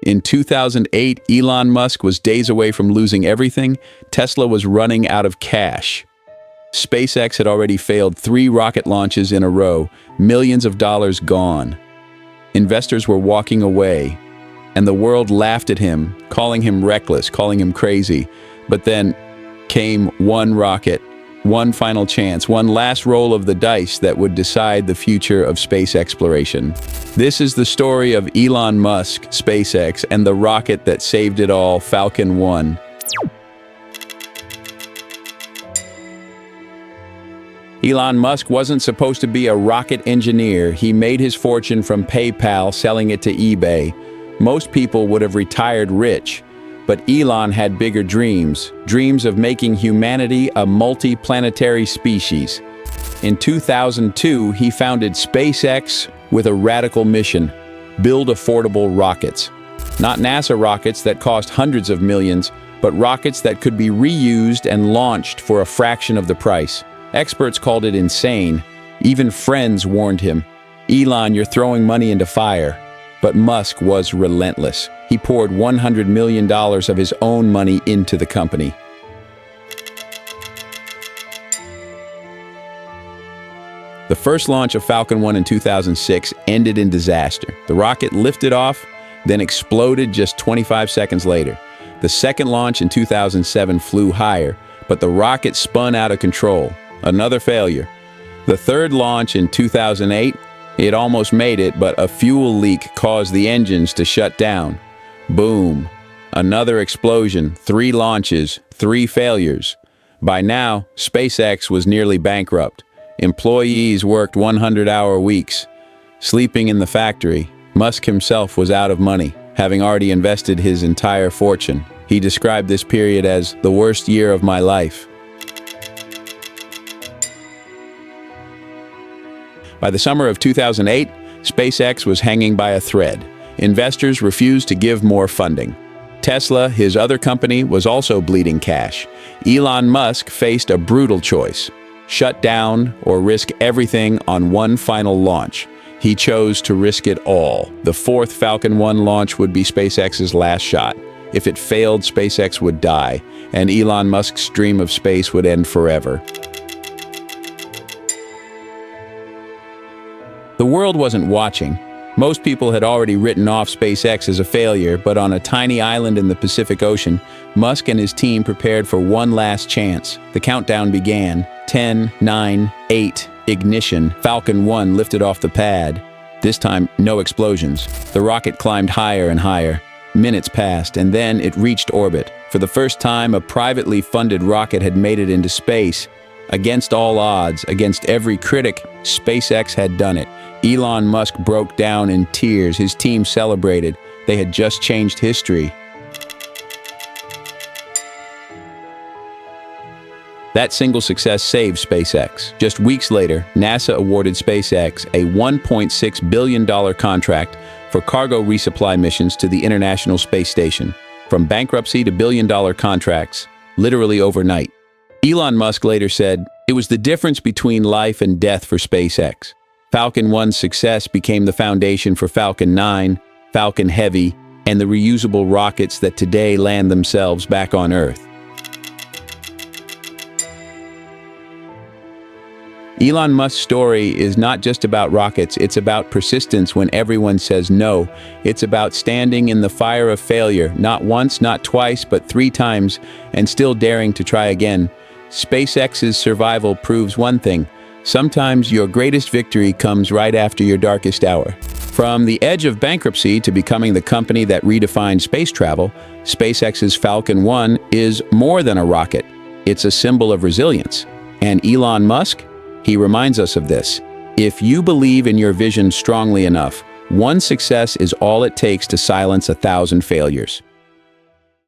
In 2008, Elon Musk was days away from losing everything. Tesla was running out of cash. SpaceX had already failed 3 rocket launches in a row, millions of dollars gone. Investors were walking away, and the world laughed at him, calling him reckless, calling him crazy. But then came one rocket, one final chance, one last roll of the dice that would decide the future of space exploration. This is the story of Elon Musk, SpaceX, and the rocket that saved it all, Falcon 1. Elon Musk wasn't supposed to be a rocket engineer. He made his fortune from PayPal, selling it to eBay. Most people would have retired rich, but Elon had bigger dreams, dreams of making humanity a multi-planetary species. In 2002, he founded SpaceX with a radical mission: build affordable rockets. Not NASA rockets that cost hundreds of millions, but rockets that could be reused and launched for a fraction of the price. Experts called it insane. Even friends warned him, "Elon, you're throwing money into fire." But Musk was relentless. He poured $100 million of his own money into the company. The first launch of Falcon 1 in 2006 ended in disaster. The rocket lifted off, then exploded just 25 seconds later. The second launch in 2007 flew higher, but the rocket spun out of control. Another failure. The third launch in 2008, it almost made it, but a fuel leak caused the engines to shut down. Boom. Another explosion, 3 launches, 3 failures. By now, SpaceX was nearly bankrupt. Employees worked 100-hour weeks. Sleeping in the factory, Musk himself was out of money, having already invested his entire fortune. He described this period as the worst year of my life. By the summer of 2008, SpaceX was hanging by a thread. Investors refused to give more funding. Tesla, his other company, was also bleeding cash. Elon Musk faced a brutal choice: shut down or risk everything on one final launch. He chose to risk it all. The 4th Falcon 1 launch would be SpaceX's last shot. If it failed, SpaceX would die, and Elon Musk's dream of space would end forever. The world wasn't watching. Most people had already written off SpaceX as a failure, but on a tiny island in the Pacific Ocean, Musk and his team prepared for one last chance. The countdown began. 10, 9, 8, ignition. Falcon 1 lifted off the pad. This time, no explosions. The rocket climbed higher and higher. Minutes passed, and then it reached orbit. For the first time, a privately funded rocket had made it into space. Against all odds, against every critic, SpaceX had done it. Elon Musk broke down in tears. His team celebrated. They had just changed history. That single success saved SpaceX. Just weeks later, NASA awarded SpaceX a $1.6 billion contract for cargo resupply missions to the International Space Station. From bankruptcy to billion-dollar contracts, literally overnight. Elon Musk later said, "It was the difference between life and death for SpaceX." Falcon 1's success became the foundation for Falcon 9, Falcon Heavy, and the reusable rockets that today land themselves back on Earth. Elon Musk's story is not just about rockets, it's about persistence when everyone says no. It's about standing in the fire of failure, not once, not twice, but 3 times, and still daring to try again. SpaceX's survival proves one thing: sometimes your greatest victory comes right after your darkest hour. From the edge of bankruptcy to becoming the company that redefined space travel, SpaceX's Falcon 1 is more than a rocket. It's a symbol of resilience. And Elon Musk? He reminds us of this. If you believe in your vision strongly enough, one success is all it takes to silence 1,000 failures.